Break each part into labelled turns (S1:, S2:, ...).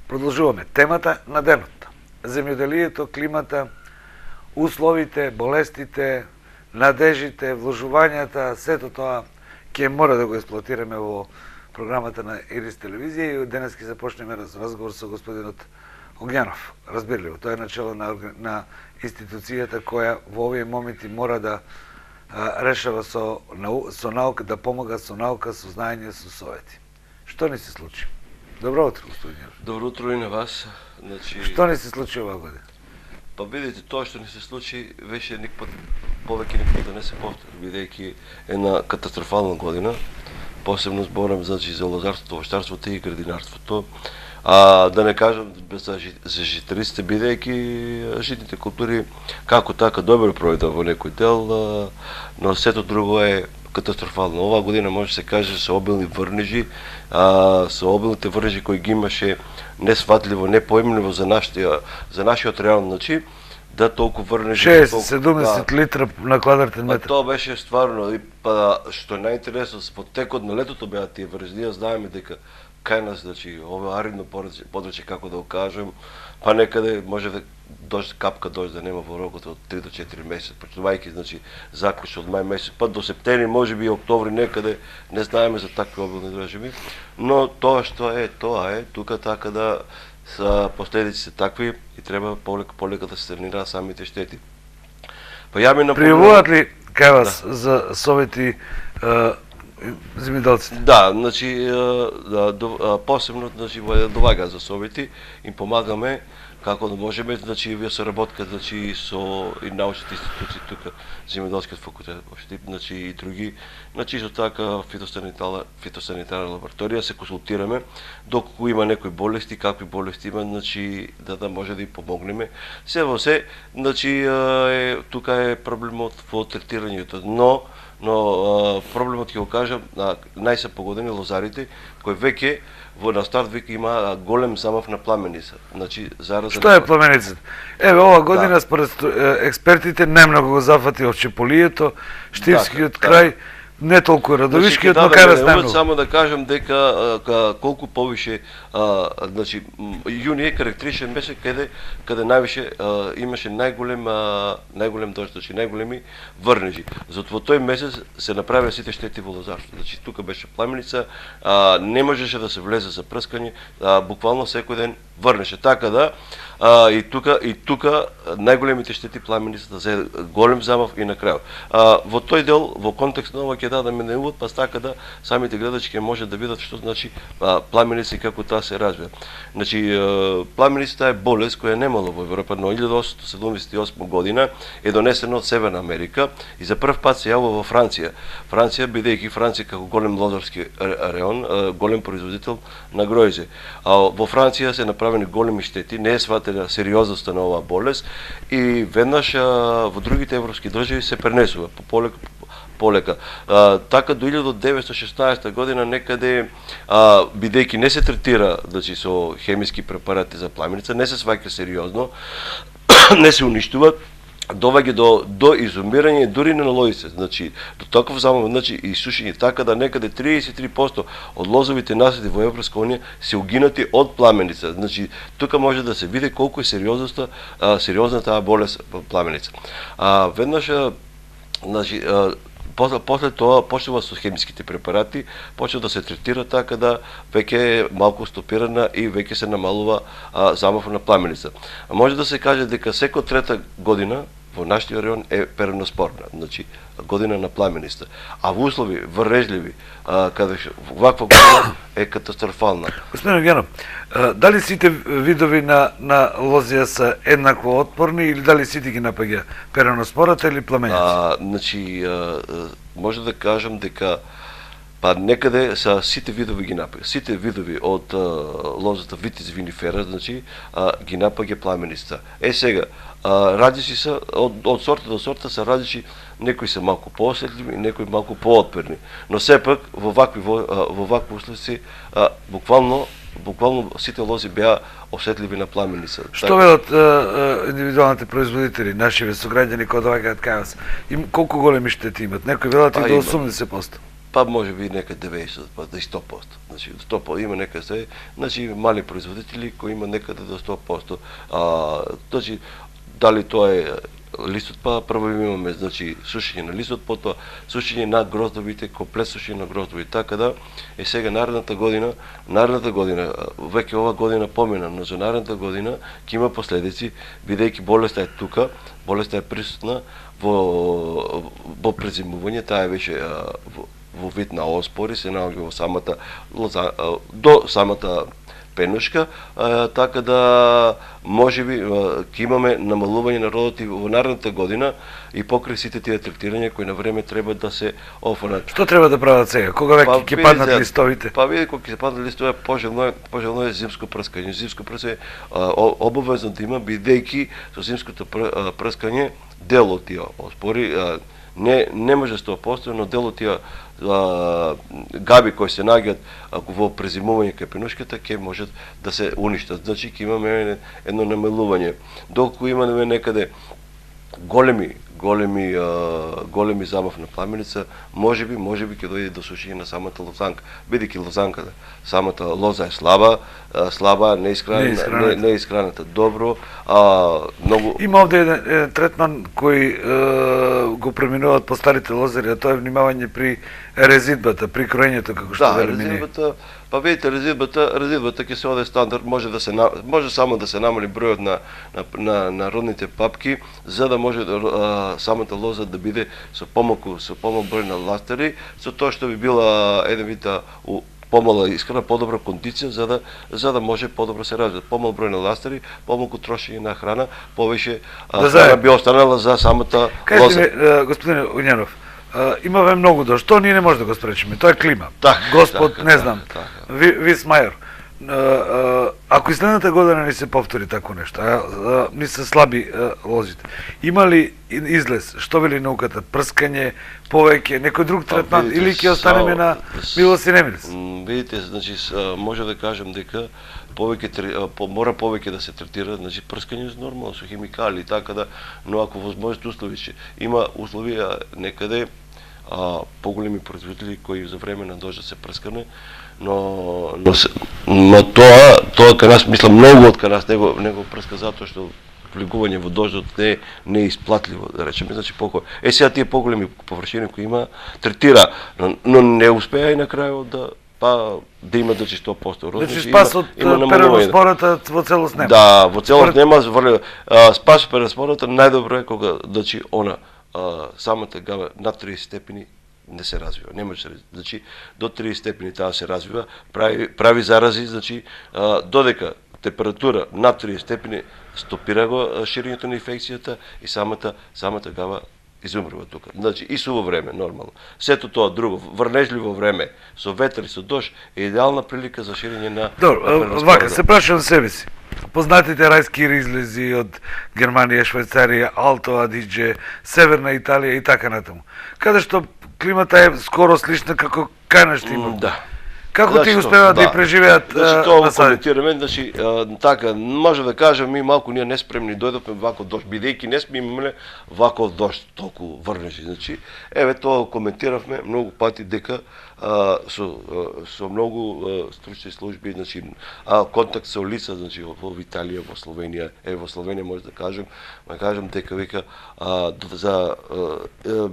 S1: Продолжуваме темата на денот. Земјоделието, климата, условите, болестите, надежите, вложувањата, сето тоа ќе мора да го експлоатираме во програмата на Ирис телевизија и денес ќе започнеме разговор со господинот Огњанов. Разбирливо, тој е начело на институцијата која во овие моменти мора да решава со наука, да помага со наука, со знаење, со совети. Што ни се случи? Добро утро, господин Јанов.
S2: Добро утро и на вас. Значи,
S1: што ни се случи оваа година?
S2: Па видите, тоа што ни се случи веќе никпат повеќе никогаш да не се повтори, бидејќи една катастрофална година. Посебно зборам значи за лозарството, овощарството и градинарството. Да не кажам за житаристите, бидејќи житните култури како така добро пројде во некој дел, но сето друго е катастрофално. Оваа година може да се каже со обилни врнежи, со обилните врнежи кои ги имаше несватливо, непоимливо за нашиот район, значи да толку врнежи
S1: 60-70 литра на квадратен метар.
S2: Тоа беше стварно, што е најинтересно, во текот на летото беа тие врнежи, знаеме дека кај нас, значи, ова аридно подрачје, како да го кажем, па некаде може да капка дожд да нема во рокот од 3 до 4 месеци, почнувајќи, значи, заклучно од мај месец, па до септември, може би и октомври некаде, не знаеме за такви обилни дождови, но тоа што е, тоа е, тука така да са последиците такви и треба полека да се санираат самите штети. Па ја ми напомнам...
S1: Пријавуваат ли кај вас за совети земјоделците?
S2: Да, значи, посебно, значи, доваѓа за совети, им помагаме како да можеме, значи, вие соработка, значи, со и научните институции тука, земјоделскиот факултет, значи, и други, значи, со така фитосанитарна лабораторија се консултираме, доколку има некои болести, какви болести има, значи, да може да и помогнеме. Се во се, значи, тука е проблемот во третирањето, но проблемот ќе го кажам, најсе погодени лозарите, кои веќе на старт веќе има голем замав на пламеница. Значи,
S1: што е пламеницата? Еве, ова година според експертите немногу го зафати овчеполието, Штивскиот крај, не толку Радовишкиот, но кај нас
S2: само да кажам дека колку повише, значи, јуни е карактеристичен месец каде највише имаше најголем дожд, значи најголеми врнежи. Затоа во тој месец се направија сите штети во лозарството. Значи тука беше пламеница, не можеше да се влезе за прскање, буквално секој ден врнеше. Така да и тука најголемите штети пламеницата за голем замав и на крајот. Во тој дел, во контекст на ова ќе дадеме на увод, па така да самите гледачи ќе може да видат што значи пламеница и како таа се развива. Значи пламеницата е болест која немало во Европа, но 1878 година е донесена од Северна Америка и за прв пат се јавува во Франција. Франција, бидејќи Франција како голем лозарски реон, голем производител на гројзе. Во Франција се направени големи штети, не е сватена сериозноста на оваа болест и веднаш во другите европски држави се пренесува полека. Така до 1916 година некаде, бидејќи не се третира, значи, со хемиски препарати за пламеница, не се сваќа сериозно, не се уништува, доваѓа до изумирање дури на лозите, значи до таков замав, значи и сушење, така да некаде 33% од лозовите насади во Европска унија се угинати од пламеница. Значи тука може да се види колку е сериозна таа болест пламеница. Веднаш, значи, после тоа почнува со хемиските препарати, почнува да се третира така да веќе е малку стопирана и веќе се намалува замав на пламеница. Може да се каже дека секоја трета година во нашиот район е переноспорна, значи година на пламеница. А во услови врнежливи, каде ваква година е катастрофална.
S1: Господин Огњанов, дали сите видови на лозија се еднакво отпорни или дали сите ги напаѓа переноспората или пламењата?
S2: Значи, може да кажам дека некаде са сите видови ги напаѓа. Сите видови од лозата Vitis vinifera, значи, ги напаѓа пламеницата. Сега, различни се, од сорта до сорта се различни, некои се малку поосетливи, некои малку поотперни. Но сепак, во вакви услови, буквално сите лози беа осетливи на пламеница.
S1: Што велат индивидуалните производители, нашиве сограѓани кои доаѓаат кај вас? Колку големи штети имат? Некои велат и до 80%.
S2: па може би нека 90, па да и 100%. Значи 100% има нека се, значи мали производители кои има некаде до 100%. Значи дали тоа е листот, па прво имаме значи сушење на листот, потоа сушење на гроздовите, комплет сушење на гроздовите, така да сега наредната година, веќе ова година помина, но за наредната година ќе има последици, бидејќи болеста е тука, болеста е присутна во презимување, таа е веќе во вид на оспори, се наоѓа во самата до самата пенушка, така да можеби ќе имаме намалување на родот и во наредната година и покрај сите тие третирања кои на време треба да се офрнат.
S1: Што треба да прават сега? Кога веќе ќе паднат листовите?
S2: Па види кога ќе се паднат листовите, пожелно е зимско прскање. Зимско прскање обавезно да има, бидејќи со зимското прскање дел од тие оспори не може 100%, но дел од тие габи кои се наѓаат во презимување кај пенушката ќе можат да се уништат. Значи ќе имаме едно намалување. Доколку имаме некаде големи замав на пламеница, можеби ќе дојде до сушење на самата лозанка. Бидејќи лозанката, самата лоза е слаба, не е искраната добро, многу.
S1: Има овде еден третман кој го преминуваат по старите лозари, а тоа е внимавање при резидбата, при кроењето, како што велиме ние.
S2: Резидбата, па видите, резидбата ќе се оде стандард, може само да се намали бројот на родните папки, за да може самата лоза да биде со помалку број на ластери, со тоа што би била еден вид помала искрена, подобра кондиција, за да може подобро се развива. Помал број на ластери, помалку трошење на храна, повеќе храна би останала за самата лоза.
S1: Кажете, господине Огњанов, имаме многу дожд, што ние не може да го спречиме, тоа е клима. Господ, не знам, Вис Мајер, ако и следната година не се повтори тако нешто, ни се слаби лозите, има ли излез, што вели науката, прскање, повеќе, некој друг третман, или ќе останеме на милост и немилост?
S2: Видите, значи, може да кажем дека мора повеќе да се третира, значи прскање е нормално со химикали, така да, но ако возможните услови, има услови некаде поголеми производители кои за време на дожд се прскане, но тоа кај нас, мислам, многу од кај нас не го прска затоа што влегување во дождот не е исплатливо, да речеме, значи сега тие поголеми површини кои има третира, но не успеа и на крајот да има значи 100% родност.
S1: Значи спас од переноспората во целост нема.
S2: Да, во целост нема, спас од переноспората најдобро е кога значи самата габа над 30 степени не се развива, не може да се развива. Значи до 30 степени таа се развива, прави зарази, значи додека температура над 30 степени стопира го ширењето на инфекцијата и самата габа изумрува тука. Значи и суво време нормално. Сето тоа друго, врнежливо време со ветер и со дожд е идеална прилика за ширење на
S1: вака се прашувам себе си. Познатите рајски излези од Германија, Швајцарија, Алто Адидже, Северна Италија и така натаму. Каде што климата е скоро слична како кај нас што има.
S2: Да.
S1: Како ти успеваат да ја преживеат
S2: тоа коментираме, значи така може да кажам ми малку ние неспремни дојдовме вако дожд, бидејќи не сме имале вако дожд толку врнежи, значи тоа коментиравме многу пати дека со многу стручни служби, значи контакт со лица, значи во Италија, во Словенија, во Словенија може да кажам дека века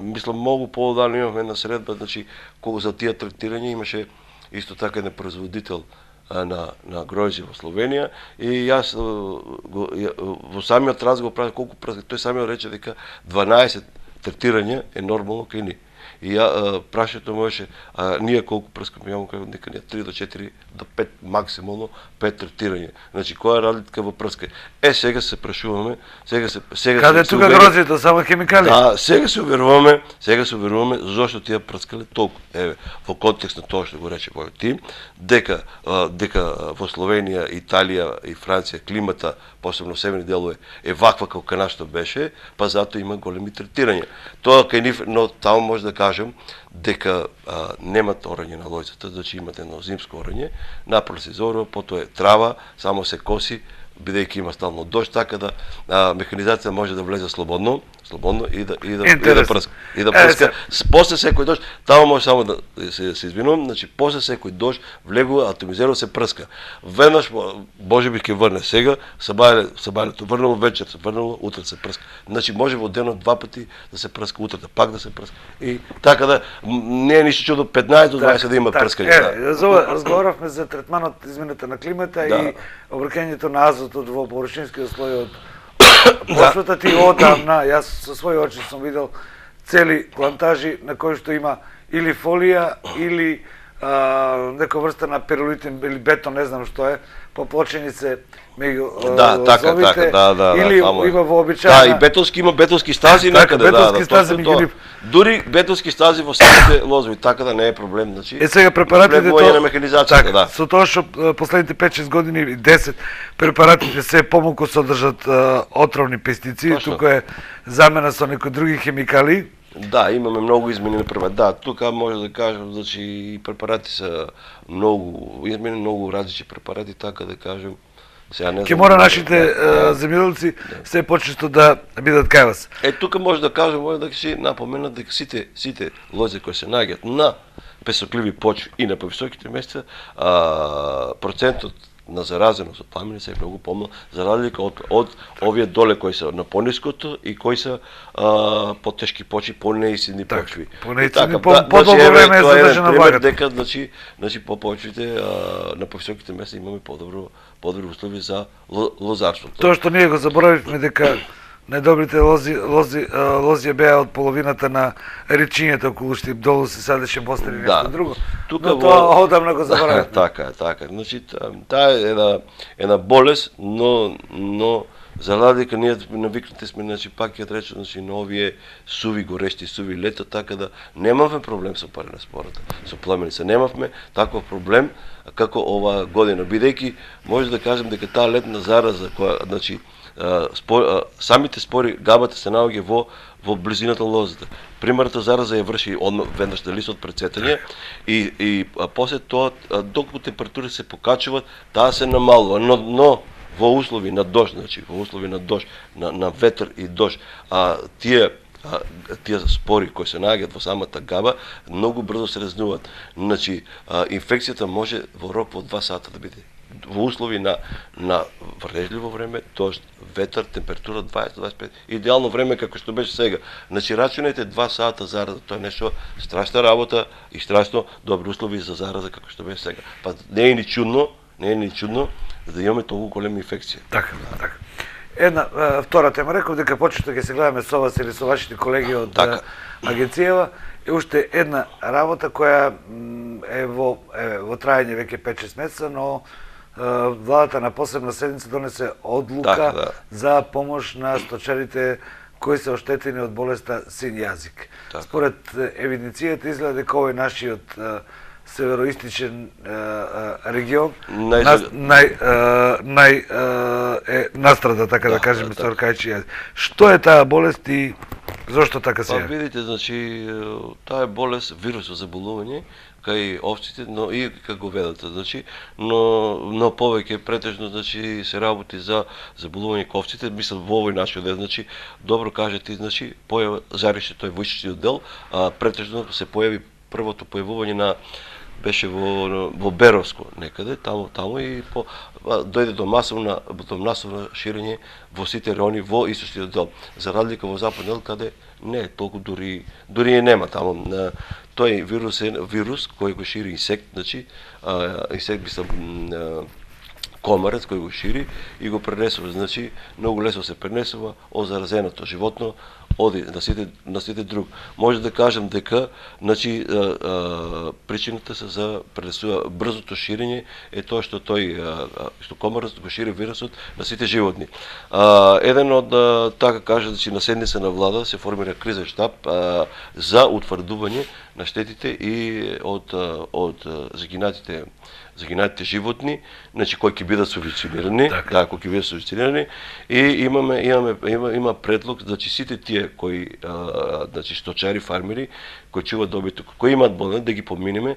S2: мислам многу поодално имавме една средба, значи кога за тие третирање имаше исто така еден производител на гројзи во Словенија и јас во самиот разговор правев колку тој самиот рече дека 12 третирања е нормално кај ни. И прашањето му беше, ние колку прскаме, ја му кажам дека ние 3 до 4 до 5 максимално 5 третирања. Значи која е разлика во прскање? Сега се прашуваме,
S1: каде тука грозито, само хемикали?
S2: Да, сега се уверуваме зошто тие прскале толку. Во контекст на тоа што го рече мојот тим, дека во Словенија, Италија и Франција климата, посебно северни делови, е ваква како кај нас што беше, па затоа има големи третирања. Тоа кај нив, но таму може да кажем дека немат орање на лојцата, значи имате едно зимско орање, напрол се изорува, потоа е трава, само се коси, бидејќи има стално дожд, така да механизација може да влезе слободно и да прска. И да прска. После секој дожд, таму може само да се извинувам, значи после секој дожд влегува атомизерот се прска. Веднаш можеби ќе врне сега, сабајлето врнало, вечер се врнало, утре се прска. Значи може во денот два пати да се прска, утре пак да се прска. И така да не е ништо чудо 15 до 20 да има прскање.
S1: За ова разговаравме за третманот измената на климата и обраќањето на азотот во површинскиот слој од почвата. Ти одамна, јас со своји очи сум видел цели плантажи на кои што има или фолија или нека врста на перолитен или бетон, не знам што е, поплочени се меѓу лозовите, или има вообичаена...
S2: Да, и бетонски има бетонски стази некаде, дури бетонски стази во самите лозови, така да не е проблем, значи.
S1: Сега препаратите
S2: на механизацијата, да.
S1: Со тоа што последните 5-6 години и 10 препаратите се помалку содржат отровни пестициди, тука е замена со некои други хемикали.
S2: Да, имаме многу измени на препарати. Да, тука може да кажам, значи препарати се многу измени, многу различни препарати, така да кажем.
S1: Ке мора нашите земјоделци се почесто да бидат кај вас.
S2: Тука може да кажем, може да си напоменат дека сите лози кои се наоѓаат на песокливи почви и на повисоките места, процентот на заразеност од пламеници е многу помал, за разлика од овие доле кои се на пониското и кои се потешки почви, понеисидни почви.
S1: Понеисидни, по-долго време е задржана влагата.
S2: Дека, значи по почвите на повисоките места имаме подобри услови за лозарството.
S1: Тоа што ние го заборавивме дека најдобрите лозија беа од половината на речињето околу Штип, долу се садеше мостер и нешто друго. Но тоа одамна го заборавивме.
S2: Така. Значи, таа е една болест, но за разлика ние навикнати сме, значи пак ќе речем, значи на овие суви горешти, суви лето, така да немавме проблем со парене спората, со пламеница. Немавме таков проблем како ова година, бидејќи може да кажем дека таа летна зараза која, значи самите спори, габата се наоѓа во близината на лозата. Примерната зараза ја врши веднаш на листот пред цветење и после тоа, доколку температури се покачуваат, таа се намалува, но во услови на дожд, значи во услови на дожд, на ветер и дожд, тие спори кои се наоѓаат во самата габа многу брзо се разнуваат. Значи инфекцијата може во рок во 2 сата да биде. Во услови на врежливо време, дожд, ветер, температура 20-25, идеално време како што беше сега. Значи рачунете 2 сата зараза, тоа е нешто страшна работа и страшно добри услови за зараза како што беше сега. Па не е ни чудно да имаме толку голема инфекција.
S1: Така. Една втора тема, реков дека почнете ќе се гледаме со вас или со вашите колеги од агенцијава, е уште една работа која е во трајање веќе 5-6 месеца, но владата на посебна седница донесе одлука за помош на сточарите кои се оштетени од болеста син јазик. Според евиденцијата изгледа дека овој нашиот североистичен регион настрада, така да кажеме, со аркаичи јазик. Што е таа болест и зошто така се јави?
S2: Видите, значи таа болест, вирусот заболување кај овците, но и кај говедата, значи, но повеќе претежно, значи, се работи за заболување кај овците, мислам во овој нашиот дел, значи, добро кажете, значи, појава жарише тој војчичниот дел, претежно се појави првото појавување беше во Беровско некаде, таму и дојде до масовно ширење во сите райони во источниот дел. За разлика во западниот дел каде не е толку, дури и нема таму. Тој вирус е вирус кој го шири инсект, значи инсект мислам комарец кој го шири и го пренесува, значи многу лесно се пренесува од заразеното животно оди на сите друг. Може да кажем дека, значи, причината се за пренесува брзото ширење е тоа што што комарот го шири вирусот на сите животни. Еден од, така кажа, значи, на седница на влада се формира кризен штаб за утврдување на штетите и од загинатите животни, значи кои ќе бидат субвенционирани, кои ќе бидат субвенционирани, и има предлог, значи сите тие тие кои значи сточари, фармери кои чуват добиток, кои имаат болен да ги поминеме,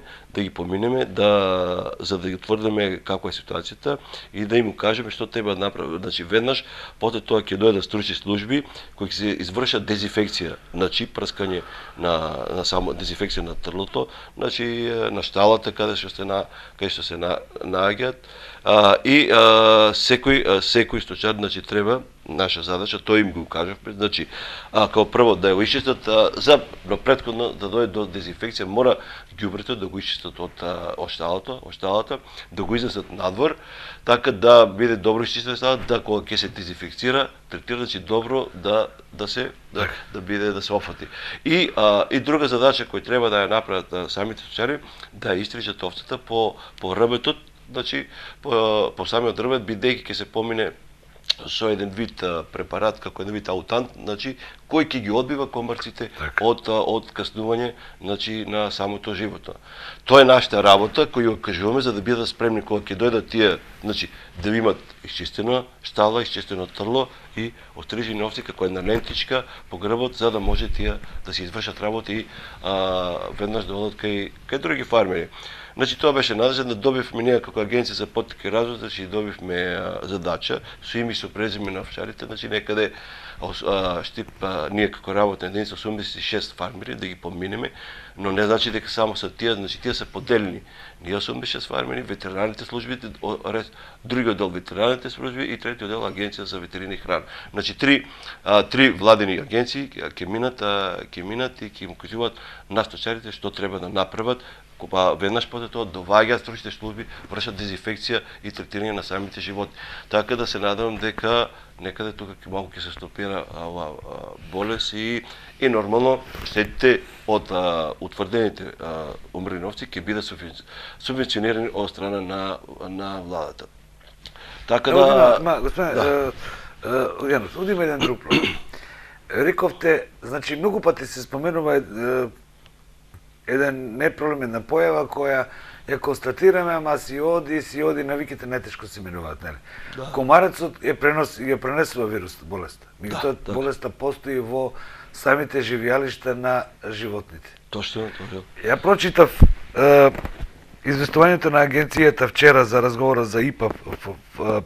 S2: за да ги утврдиме каква е ситуацијата и да им кажеме што треба да направи. Значи веднаш потоа тоа ќе дојдат стручни служби кои ќе се извршат дезинфекција, значи прскање на само дезинфекција на трлото, значи на шталата каде што се нааѓаат и секој сточар значи треба наша задача, тој им го кажавме, значи као прво да го исчистат но претходно да дојде до дезинфекција, мора ѓубрето да го исчистат од ошталата, да го изнесат надвор, така да биде добро исчистено сталата, да кога ќе се дезинфекцира, третира значи добро да се офати. И друга задача која треба да ја направат самите сточари, да истричат овцата по рбетот, значи по самиот рбет, бидејќи ќе се помине со еден вид препарат, како еден вид аутант, значи кој ќе ги одбива комарците од каснување, значи на самото животно. Тоа е нашата работа која ја кажуваме за да бидат спремни кога ќе дојдат тие, значи да имат исчистена штала, исчистено трло и острижени овци како една лентичка по грбот, за да може тие да се извршат работа и веднаш да одат кај други фармери. Значи тоа беше надежда да добивме ние како агенција за потика и развој, значи добивме задача со име и со презиме на овчарите, значи некаде ние како работна единица 86 фармери да ги поминеме, но не значи дека само се тие, значи тие се поделени. Ние 86 фармери, ветеринарните служби, другиот дел ветеринарните служби и третиот дел агенција за ветерина и храна. Значи три владени агенции ќе минат и ќе им кажуваат на сточарите што треба да направат. Веднаш потоа тоа доваѓаат стручните служби, вршат дезинфекција и третирање на самите животни. Така да се надевам дека некаде тука малку ќе се стопира оваа болест и нормално штетите од утврдените умрени овци ќе бидат субвенционирани од страна на владата. Така да...
S1: Господине Јанов, одиме еден друг проблем. Рековте, значи многу пати се споменува еден непролемена појава која ја констатираме, ама си оди навиките најтешко се минуваат, нели? Да. Комарецот ја пренесува болеста. Меѓутоа болеста постои во самите живеалишта на животните.
S2: Точно.
S1: Ја прочитав известувањето на агенцијата вчера за разговора за ИПА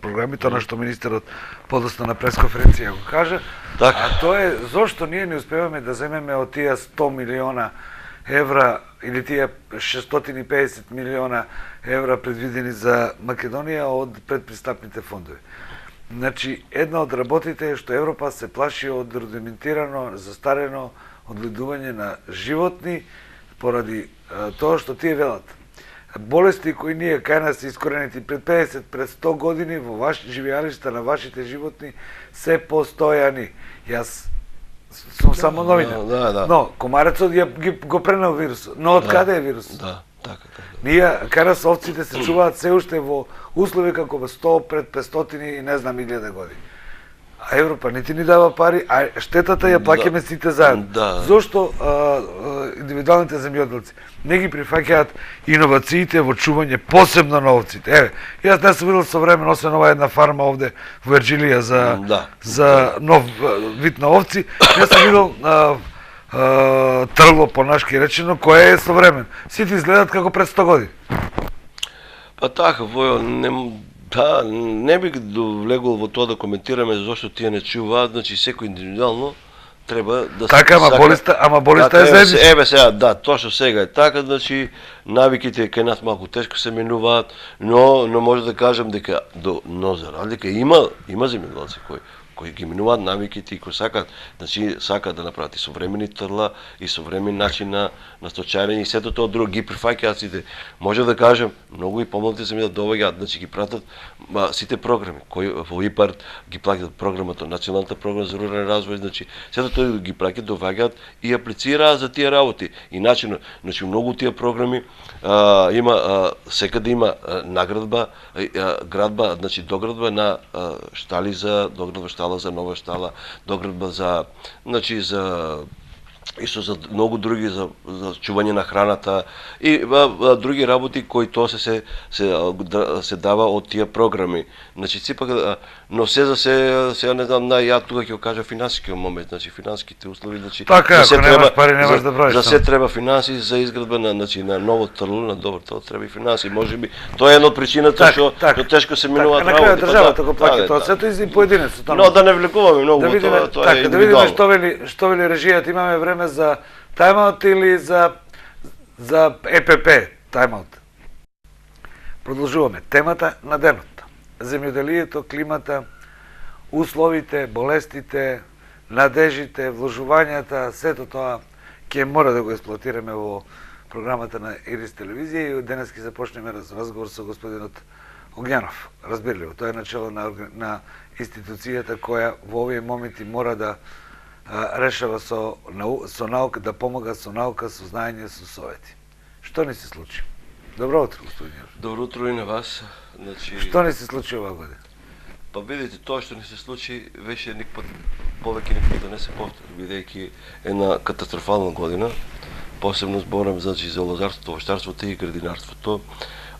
S1: програмите, она што министерот подоцна на пресконференција го кажа, а тоа е зошто ние не успеваме да земеме од тие 100 милиона евра или тие 650 милиона евра предвидени за Македонија од предпристапните фондови. Значи, една од работите е што Европа се плаши од рудиментирано, застарено одгледување на животни поради тоа што тие велат. Болести кои ние кај нас се искоренети пред 50, пред 100 години во живеалишта на вашите животни се постојани. Јас сум само новинар. Но комарецот го пренел вирусот. Но од каде е вирусот?
S2: Да, така.
S1: Ние кај нас овците се чуваат се уште во услови како во 100 пред 500 и не знам 1000 години. А Европа нити ни дава пари, а штетата ја плаќаме сите заедно. Зошто индивидуалните земјоделци не ги прифаќаат иновациите во чување посебно на овците? Еве, јас не сум видел со време, освен ова една фарма овде во Вирџинија за нов вид на овци, не сум видел тргло по нашки речено, кој е современ. Сите изгледаат како пред 100 години.
S2: Па така, Војо, не би влегол во тоа да коментираме зашто тие не чуваат, значи секој индивидуално треба да се...
S1: Така, ама болеста е заедничка.
S2: Еве сега, да, точно сега е така, значи навиките кај нас малку тешко се менуваат, но може да кажам дека но за разлика има земјоделци кои ги минуваат навиките и кои сакаат да направат и современи трла и современ начин на сточарење и сето тоа друго ги прифаќаат сите. Може да кажем, многу и помалите се ми да доаѓаат, значи ги пратат сите програми кои во ИПАРД ги плаќаат програмата, националната програма за рурален развој, значи сето тоа ги праќаат, доаѓаат и аплицираат за тие работи. И начинот, значи многу тие програми има секаде има наградба, градба, значи доградба на штали за доградба штала за нова штала, доградба за и со за многу други за чување на храната и други работи кои тоа се дава од тие програми. Значи сепак но се за се сега не знам ја тука ќе го кажа финансискиот момент, значи финансиските услови, значи
S1: така, ако немаш пари немаш да броиш.
S2: За се треба финанси за изградба на на ново ТРЛ, на добро тоа треба и финанси. Можеби тоа е една од причината што тешко се минуваат работи.
S1: На крај државата го плаќа тоа, сето и поединецот.
S2: Но да не влегуваме многу,
S1: тоа е индивидуално. Да видиме што вели режијата, имаме време за тайм-аут или за ЕПП тайм-аут. Продолжуваме темата на денот. Земјоделието, климата, условите, болестите, надежите, вложувањата, сето тоа ќе мора да го експлоатираме во програмата на Ирис телевизија и денес ќе започнеме разговор со господинот Огњанов. Разбирливо, тој е начело на институцијата која во овие моменти мора да решава со наука, да помага со наука, со знаење, со совети. Што ни се случи? Добро утро, господин Јанов.
S2: Добро утро и на вас. Значи,
S1: што ни се случи оваа година?
S2: Па видите, тоа што ни се случи веќе никпат повеќе никогаш да не се повтори, бидејќи една катастрофална година. Посебно зборам значи за лозарството, овощарството и градинарството.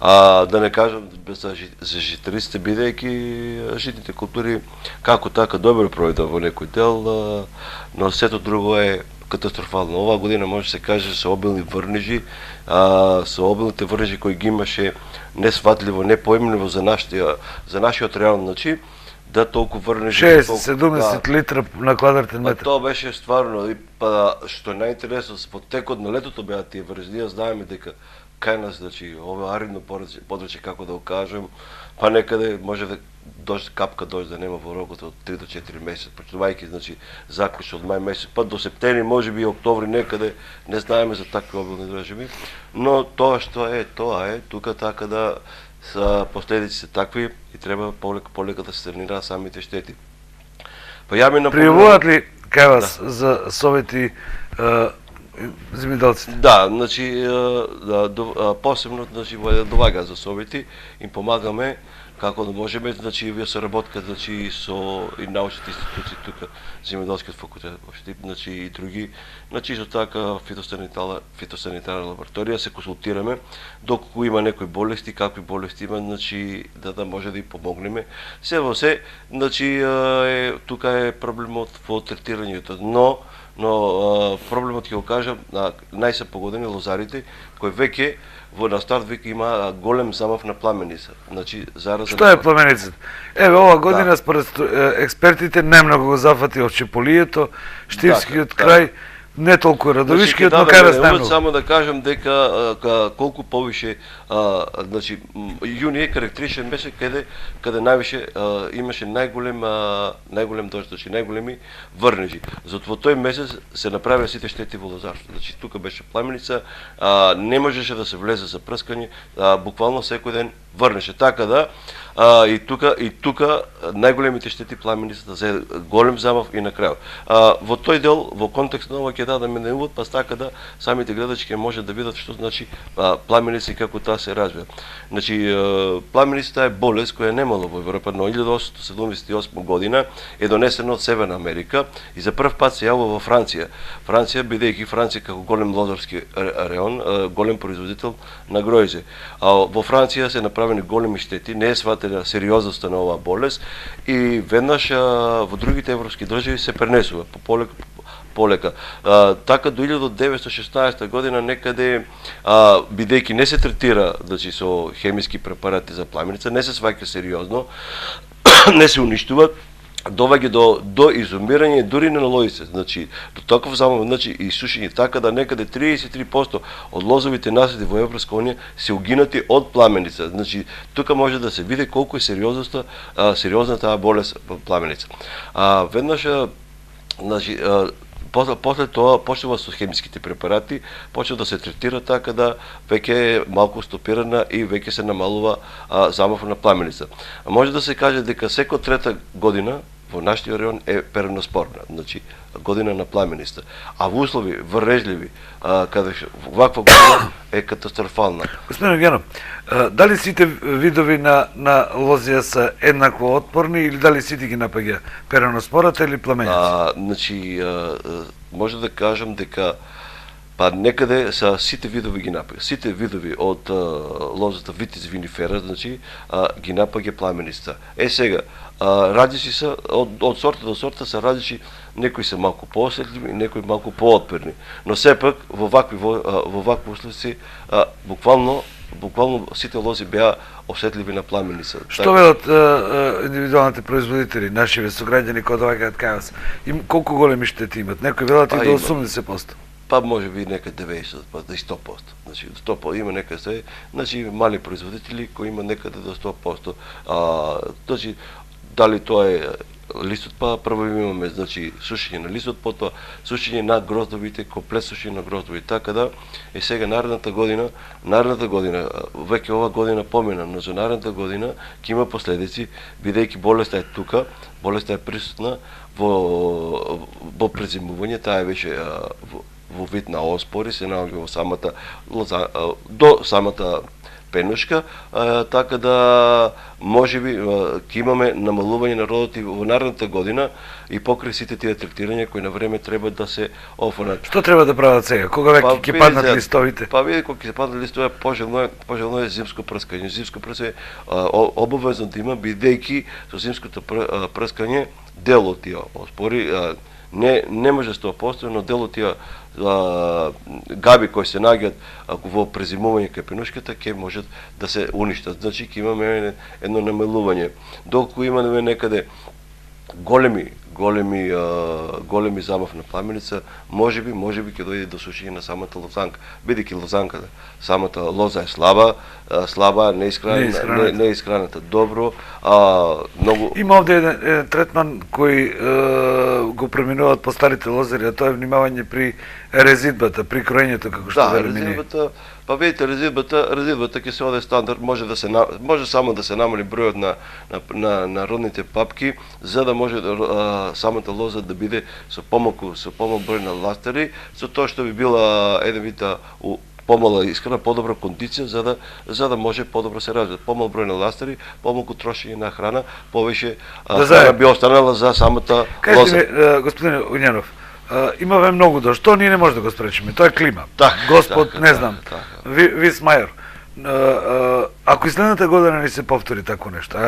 S2: Да не кажам за житаристите, бидејќи житните култури како така добро пројде во некој дел, но сето друго е катастрофално. Оваа година може да се каже со обилни врнежи, со обилните врнежи кои ги имаше несватливо, непоимливо за нашиот реален, значи да толку врнежи
S1: 60-70 литра на квадратен метар.
S2: Тоа беше стварно, што е најинтересно, во текот на летото беа тие врнежи, знаеме дека кај нас, значи, ова аридно подрачје, како да го кажем, па некаде може да капка дожд да нема во рокот од 3 до 4 месеци, почнувајќи, значи, заклучно од мај месец, па до септември, може би и октомври некаде, не знаеме за такви обилни држави, но тоа што е, тоа е, тука така да последиците такви и треба полека да се санираат самите штети. Па ја ми
S1: пријавуваат ли кај вас за совети земјоделците?
S2: Да, значи посебно значи доваѓа за совети, им помагаме како да можеме, значи вие соработка значи со и научните институции тука, земјоделскиот факултет, значи и други, значи исто така фитосанитарна лабораторија се консултираме доколку има некои болести, какви болести има, значи да може да и помогнеме. Се во се, значи тука е проблемот во третирањето, но проблемот ќе го кажам, најсе погодени лозарите кои веќе на старт веќе има голем замав на пламеница. Значи зараза.
S1: Што е пламеницата? Еве оваа година според експертите немногу го зафати Овчеполието, Штивскиот крај, не толку Радовишкиот, но кај нас
S2: само да кажам дека колку повише, значи јуни е карактеристичен месец каде највише имаше најголем дожд, значи најголеми врнежи. Затоа во тој месец се направија сите штети во лозарството. Значи тука беше пламеница, не можеше да се влезе за прскање, буквално секој ден врнеше. Така да и тука најголемите штети пламеницата за голем замав и на крајот. Во тој дел, во контекст на ова ќе дадеме на увод, па така да самите гледачи ќе може да видат што значи пламеница и како таа се развива. Значи пламеницата е болест која немала во Европа, но 1878 година е донесена од Северна Америка и за прв пат се јавува во Франција. Франција бидејќи Франција како голем лозарски реон, голем производител на гројзе. Во Франција се направени големи штети, не е сватена сериозноста на оваа болест и веднаш во другите европски држави се пренесува полека. Така до 1916 година некаде, бидејќи не се третира значи, со хемиски препарати за пламеница, не се сваќа сериозно, не се уништува, доваѓа до изумирање дури на лозите, значи до таков замав, значи и сушење, така да некаде 33% од лозовите насади во Европска унија се угинати од пламеница. Значи тука може да се види колку е сериозна таа болест пламеница. Веднаш значи после тоа почнува со хемиските препарати, почнува да се третира така да веќе е малку стопирана и веќе се намалува замав на пламеница. Може да се каже дека секоја трета година во нашиот район е переноспорна, значи година на пламениста. А во услови врнежливи, каде ваква година е катастрофална.
S1: Господин Огњанов, дали сите видови на лозија се еднакво отпорни или дали сите ги напаѓа переноспората или пламеницата?
S2: Значи може да кажам дека па некаде са сите видови ги напаѓа. Сите видови од лозата Vitis vinifera, значи ги напаѓа пламениста. Сега, различни се од сорта до сорта се различни, некои се малку поосетливи, некои малку поотперни. Но сепак во вакви услови буквално сите лози беа осетливи на пламеница.
S1: Што велат индивидуалните производители, наши сограѓани кои доаѓаат кај вас? Колку големи штети имат? Некои велат и до 80%.
S2: Па може би нека 90, па да и 100%. Значи 100% има некаде се, значи мали производители кои има некаде до 100%. Значи дали тоа е листот, па прво имаме значи сушење на листот, потоа сушење на гроздовите, комплет сушење на гроздовите. Така да е сега наредната година, веќе ова година помина, но за наредната година ќе има последици, бидејќи болеста е тука, болеста е присутна во презимување, таа беше во вид на оспори, се наоѓа во самата лоза, до самата пенушка, така да можеби ќе имаме намалување на родот и во наредната година и покрај сите тие третирања кои на време треба да се офанат.
S1: Што треба да прават сега? Кога веќе ќе паднат листовите?
S2: Па види кога ќе паднат листовите, пожелно е зимско прскање. Зимско прскање обавезно да има, бидејќи со зимското прскање дел од тие оспори не може 100%, но дел од тие габи кои се наѓаат во презимување кај пенушката ќе можат да се уништат. Значи ќе имаме едно намалување. Доколку имаме некаде големи замав на пламеница, можеби ќе дојде до сушење на самата лозанка. Бидејќи лозанката, самата лоза е слаба, не е искраната добро, многу.
S1: Има овде еден третман кој го преминуваат по старите лозари, а тоа е внимавање при резидбата, при кроењето, како што веле мини.
S2: Па видите, резидбата ќе се оде стандард, може само да се намали бројот на родните папки, за да може самата лоза да биде со помалку број на ластери, со тоа што би била еден вид помала искрена, подобра кондиција, за да може подобро се развива. Помал број на ластери, помалку трошење на храна, повеќе храна би останала за самата лоза.
S1: Кажете ми, господине Огњанов, имаме многу дожд, што ние не може да го спречиме, тоа е клима. Господ, не знам, вис мајор. Ако и следната година не се повтори тако нешто,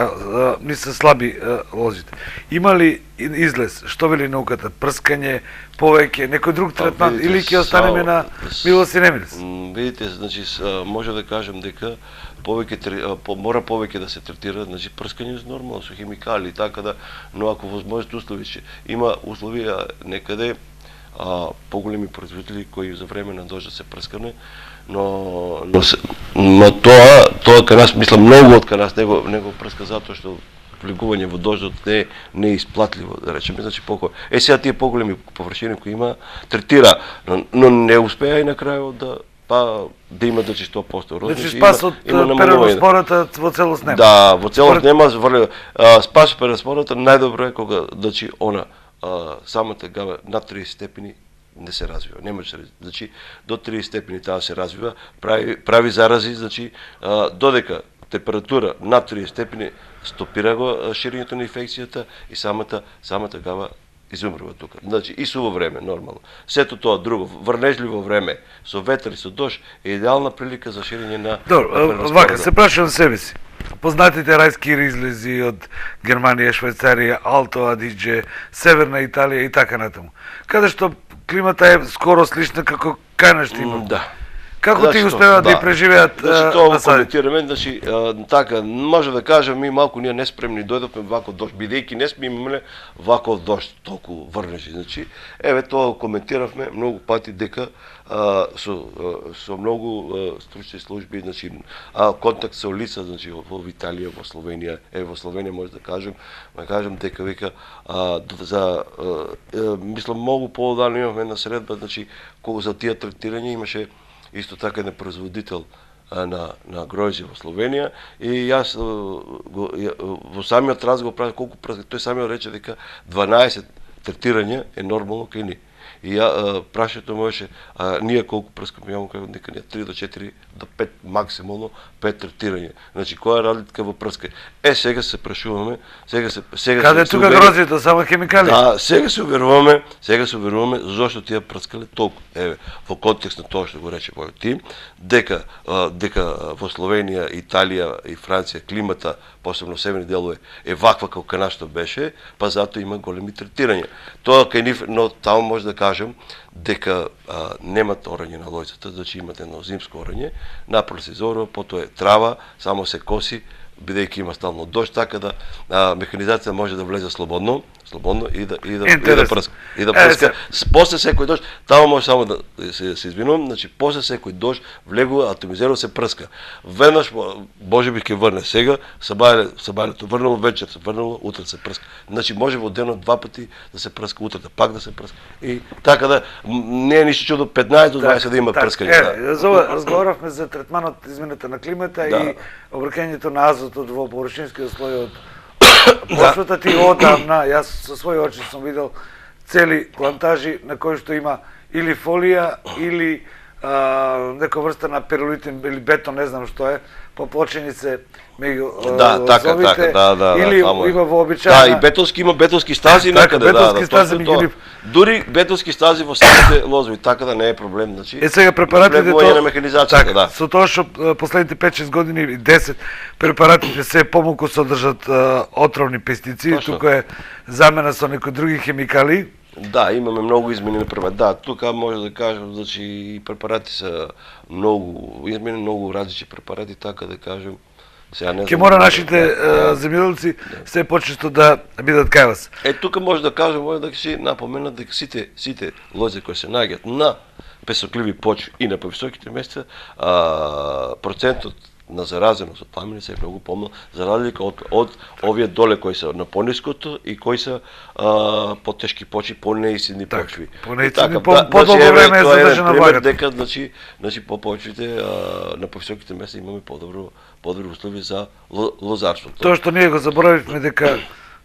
S1: ни се слаби лозите, има ли излез, што вели науката, прскање, повеќе, некој друг третман, или ќе останеме на милост и немилост?
S2: Видите, значи, може да кажем дека мора повеќе да се третира, значи прскање е нормално со химикали, така да, но ако возможните услови, има услови некаде поголеми производители кои за време на дожд се прскане, но тоа кај нас, мислам, многу од кај нас не го прска затоа што влегување во дождот не е исплатливо, да речеме, значи сега тие поголеми површини кои има третира, но не успеа и на крајот да има 100% родност.
S1: Значи спас од переноспората во целост нема.
S2: Да, во целост нема, спас од переноспората најдобро е кога она самата габа над 30 степени не се развива. Не може, значи до 30 степени таа се развива, прави зарази, значи додека температура над 30 степени стопира го ширењето на инфекцијата и самата габа изумрува тука. Значи и суво време нормално. Сето тоа друго, врнежливо време со ветер и со дожд е идеална прилика за ширење на
S1: вака се прашувам себе си. Познатите рајски излези од Германија, Швајцарија, Алто Адидже, Северна Италија и така натаму. Каде што климата е скоро слична како кај нас што имаме.
S2: Да.
S1: Како ти успеваат да ја преживеат
S2: тоа коментираме, значи така може да кажам ми малку ние неспремни дојдовме вако дожд, бидејќи не сме имале вако дожд толку врнежи, значи еве тоа коментиравме многу пати дека со многу стручни служби, значи контакт со лица, значи во Италија, во Словенија, во Словенија може да кажам дека века мислам многу поодамно имавме една средба, значи кога за тие третирање имаше исто така еден производител на гројзе во Словенија и јас во самиот разговор правев колку тој самиот рече дека 12 третирања е нормално кај ни. И прашањето можеше, ние колку прскаме, јамо кажам дека ние 3 до 4 до 5 максимално 5 третирање. Значи која е разлика во прскање? Сега се прашуваме, сега
S1: Каде тука грозито, само хемикали?
S2: Да, сега се уверуваме зошто тие прскале толку. Еве, во контекст на тоа што го рече мојот тим, дека во Словенија, Италија и Франција климата, посебно северни делови, е ваква како кај нас што беше, па затоа има големи третирања. Тоа кај нив, но таму може да кажем дека немат орање на лојцата, значи имате едно зимско орање, напрол се изорува, потоа е трава, само се коси, бидејќи има стално дожд, така да механизацијата може да влезе слободно и да прска. После секој дожд, таму може само да се извинувам, значи после секој дожд влегува, атомизерува се прска. Веднаш можеби ќе врне сега, сабајлето врнало, вечер се врнало, утре се прска. Значи може во денот 2 пати да се прска, утре пак да се прска. И така да не е ништо чудо 15 до 20 да има прскање.
S1: Разговаравме за третманот измената на климата и обркањето на азотот во површинскиот слој од почвата. Ти одамна, јас со своји очи сум видел цели плантажи на кои што има или фолија или нека врста на перолитен или бетон, не знам што е, поплочени се меѓу лозовите, или има вообичаена...
S2: Да, и има бетонски стази некаде, дури бетонски стази во самите лозови, така да не е проблем, значи.
S1: Сега препаратите
S2: на механизацијата, да.
S1: Со тоа што последните 5-6 години и 10 препаратите се помалку содржат отровни пестициди, тука е замена со некои други хемикали.
S2: Да, имаме многу измени на препарати. Да, тука може да кажем, значи и препарати се многу измени, многу различни препарати, така да кажем. Сега не
S1: Ке мора нашите земјоделци се почесто да бидат кај вас.
S2: Тука може да кажем, може да си напоменат дека сите лози кои се наоѓаат на песокливи почви и на повисоките места, процентот на заразеност од пламеници е многу помал, за разлика од овие доле кои се на пониското и кои се потешки почви, понеисидни почви.
S1: Понеисидни, по-долго време е задржана влагата.
S2: Дека, значи по почвите на повисоките места имаме подобри услови за лозарството.
S1: Тоа што ние го заборавивме дека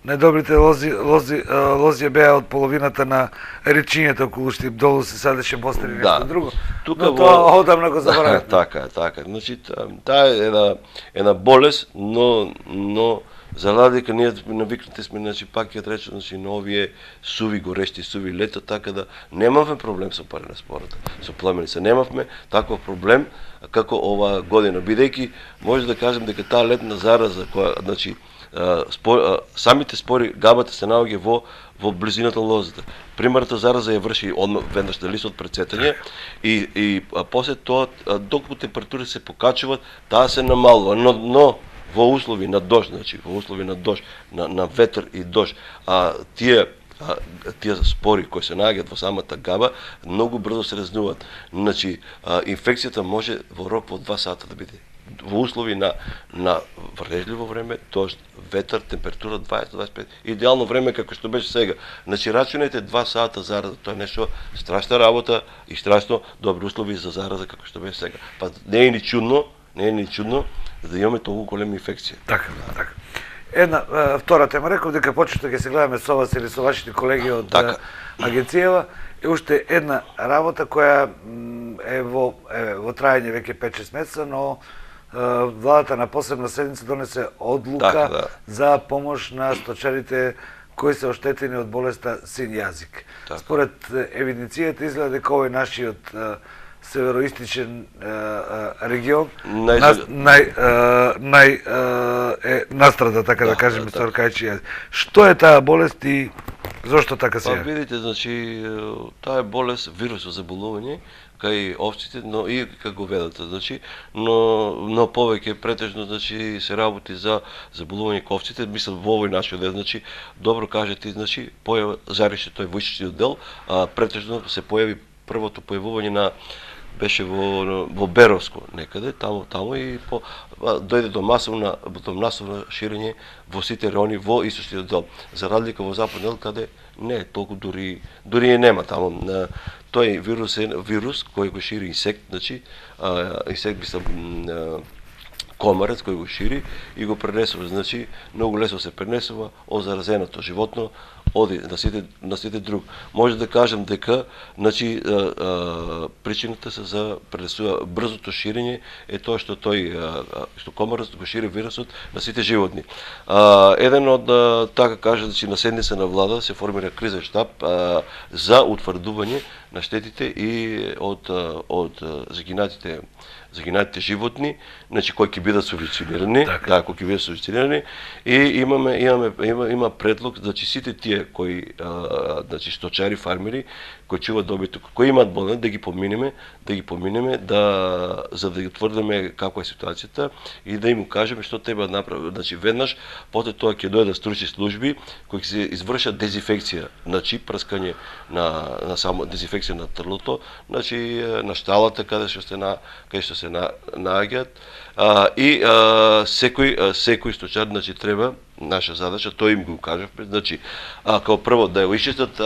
S1: најдобрите лозија беа од половината на речињата околу Штип, долу се садеше мостер и нешто друго. Но тоа одамна го заборавивме.
S2: Така. Значи, таа е една болест, но за разлика ние навикнати сме, значи пак ќе речем, значи на овие суви горешти, суви лета, така да немавме проблем со парене спората, со пламеница. Немавме таков проблем како ова година, бидејќи може да кажем дека таа летна зараза која, значи самите спори, габата се наоѓа во близината на лозата. Примарната зараза ја врши веднаш на листот пред цветање и после тоа, доколку температури се покачуваат, таа се намалува, но во услови на дожд, значи во услови на дожд, на ветер и дожд, тие спори кои се наоѓаат во самата габа многу брзо се разнуваат. Значи инфекцијата може во рок во 2 сата да биде во услови на врежливо време, дожд, ветер, температура 20-25, идеално време како што беше сега. Значи рачунете 2 сата зараза, тоа е нешто страшна работа и страшно добри услови за зараза како што беше сега. Па не е ни чудно да имаме толку голема инфекција.
S1: Така. Една втора тема, реков дека почнете ќе се гледаме со вас или со вашите колеги од агенцијава, е уште една работа која е во трајање веќе 5-6 месеца, но владата на посебна седница донесе одлука за помош на сточарите кои се оштетени од болеста син јазик. Според евиденцијата изгледа дека овој нашиот североистичен регион настрада, така да кажеме, со аркаичи јазик. Што е таа болест и зошто така се јави?
S2: Видите, значи таа е болест, вирусо заболување кај овците, но и кај говедата, значи, но повеќе претежно, значи, се работи за заболување кај овците, мислам во овој нашиот дел, значи, добро кажете, значи, појава зарише тој војчичниот дел, претежно се појави првото појавување беше во Беровско некаде, таму и дојде до масовно ширење во сите райони во источниот дел. За разлика во западниот дел каде не е толку, дури и нема таму. Тој вирус е вирус кој го шири инсект, значи инсект комарец кој го шири и го пренесува, значи многу лесно се пренесува од заразеното животно оди на сите друг. Може да кажем дека значи причината се за брзото ширење е тоа што што комарот го шири вирусот на сите животни. Еден од така кажа значи на седница на влада се формира кризен штаб за утврдување на штетите и од загинатите животни, значи кои ќе бидат субвенционирани, кои ќе бидат субвенционирани, и има предлог значи сите тие кои значи сточари, фармери кои чуват добиток, кои имаат болен да ги поминеме, за да ги утврдиме каква е ситуацијата и да им кажеме што треба да направи. Значи веднаш потоа тоа ќе дојдат стручни служби кои ќе се извршат дезинфекција, значи прскање на само дезинфекција на трлото, значи на шталата каде што се нааѓаат, и секој сточар значи треба, наша задача, тој им го кажавме, значи како прво да го исчистат,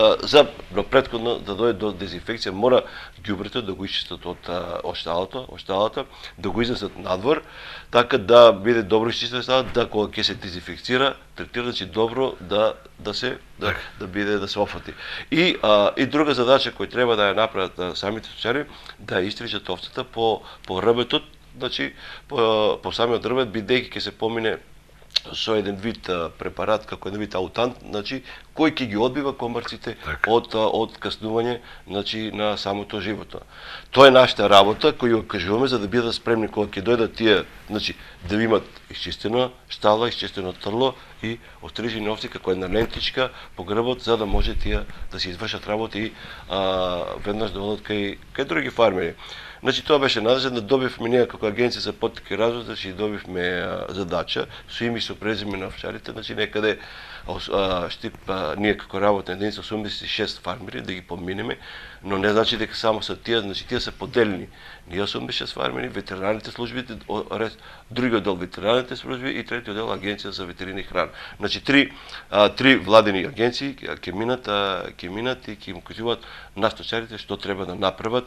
S2: но претходно да дојде до дезинфекција, мора ѓубрето да го исчистат од шталата, да го изнесат надвор, така да биде добро исчистено шталата, да кога ќе се дезинфекцира, третира значи добро да се опфати. И друга задача која треба да ја направат самите сточари, да истричат овцата по рбетот, значи по самиот рбет, бидејќи ќе се помине со еден вид препарат, како еден вид аутант, значи кој ќе ги одбива комарците од каснување значи на самото животно. Тоа е нашата работа која ја кажуваме за да бидат спремни кога ќе дојдат тие, значи да имат изчистена штала, изчистено трло и острижени овци како една лентичка по грбот, за да може тие да се извршат работа и веднаш да одат кај други фармери. Значи тоа беше надежда да добивме ние како агенција за потик и развој, значи добивме задача со име и со презиме на овчарите, значи некаде ние како работна единица 86 фармери да ги поминеме, но не значи дека само се тие, значи тие се поделени. Ние 86 фармери, ветеринарните служби, другиот дел ветеринарните служби и третиот дел агенција за ветерина и храна. Значи три владени агенции ќе минат и ќе им кажуваат на сточарите што треба да направат.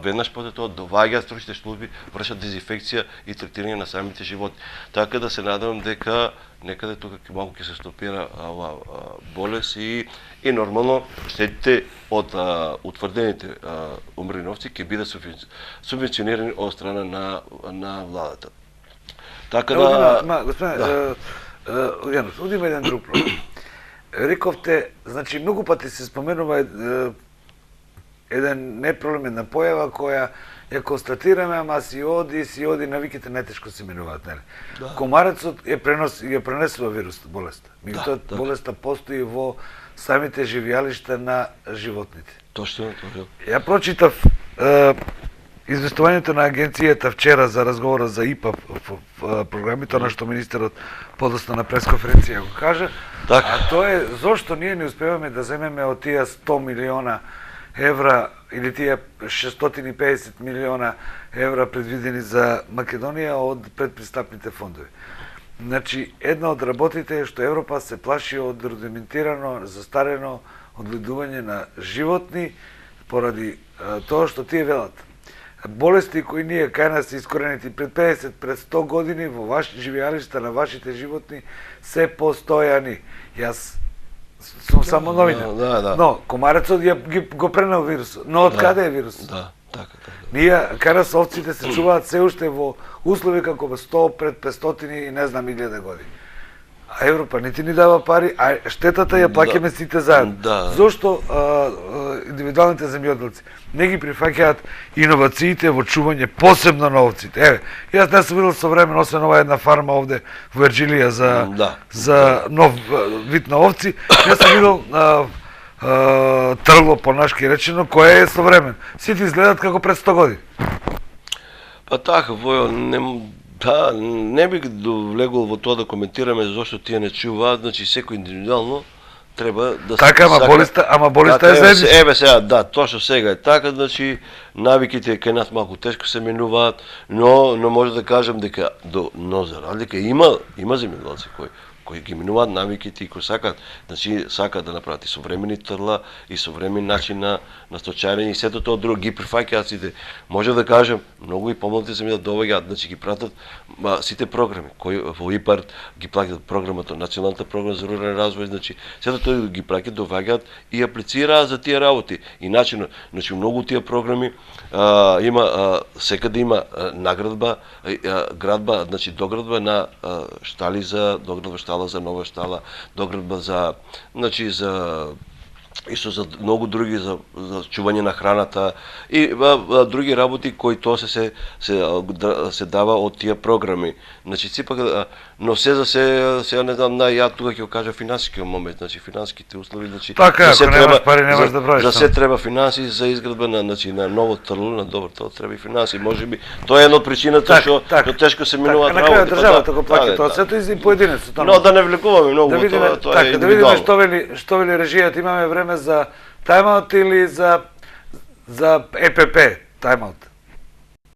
S2: Веднаш потоа тоа доваѓаат стручните служби, вршат дезинфекција и третирање на самите животни. Така да се надевам дека некаде тука малку ќе се стопира оваа болест и нормално штетите од утврдените умрени овци ќе бидат субвенционирани од страна на владата. Така да...
S1: Господине Огенов, има еден друг проблем. Рековте, значи многу пати се споменува еден непроблемен појава која ја констатираме, ама си оди навиките најтешко се менуваат, нели? Да. Комарецот ја пренесува болеста. Меѓутоа болеста постои во самите живеалишта на животните.
S2: Точно.
S1: Ја прочитав известувањето на агенцијата вчера за разговора за ИПА програмите, на што министерот подоцна на пресконференција го кажа, а тоа е зошто ние не успеваме да земеме од тие 100 милиона евра или тие 650 милиона евра предвидени за Македонија од предпристапните фондови. Значи, една од работите е што Европа се плаши од рудиментирано, застарено одгледување на животни поради тоа што тие велат. Болести кои ние кај нас се искоренети пред 50, пред 100 години во ваши живеалишта на вашите животни се постојани. Јас сум само новина. Но комарецот го пренел вирусот. Но од каде е вирусот?
S2: Да, така.
S1: Ние кај нас овците се чуваат се уште во услови како во 100 пред 500 и не знам 1000 години. А Европа нити ни дава пари, а штетата ја плаќаме сите заедно. Зошто индивидуалните земјоделци не ги прифаќаат иновациите во чување посебно на овците? Еве, јас не сум видел со време, освен ова една фарма овде во Вирџилија за нов вид на овци, не сум видел тргло понашки речено, кој е современ. Сите изгледат како пред 100 години.
S2: Па така, Војо, не би влегол во тоа да коментираме зашто тие не чуваат, значи секој индивидуално треба да се...
S1: Така, ама болеста е заедничка.
S2: Еве сега, да, точно сега е така, значи навиките кај нас малку тешко се менуваат, но може да кажам дека но за разлика има земјоделци кои ги минуваат навиките и кои сакаат да направат и современи трла и современ начин на сточарење и сето тоа друго ги прифаќаат сите. Може да кажем, многу и помлади сами да доаѓаат, значи ги пратат сите програми кои во ИПАРД ги плаќаат програмата, националната програма за рурален развој, значи сето тоа ги праќаат, доаѓаат и аплицираат за тие работи. И начинот, значи многу тие програми има секаде има наградба, градба, значи доградба на штали за доградба штала за нова штала, доградба за исто за многу други за чување на храната и други работи кои тоа се дава од тие програми. Значи сепак но се за се не знам ја тука ќе го кажа финансискиот момент, значи финансиските услови, значи
S1: така, ако немаш пари немаш да броиш.
S2: За се треба финанси за изградба на на ново трл, на добро трл треба и финанси. Можеби тоа е една од причината што тешко се минуваат работи.
S1: На крајот државата го плаќа тоа, сето и поединецот.
S2: Но да не влегуваме многу тоа е
S1: да видиме што вели режијата, имаме време за тайм-аут или за ЕПП тайм-аут?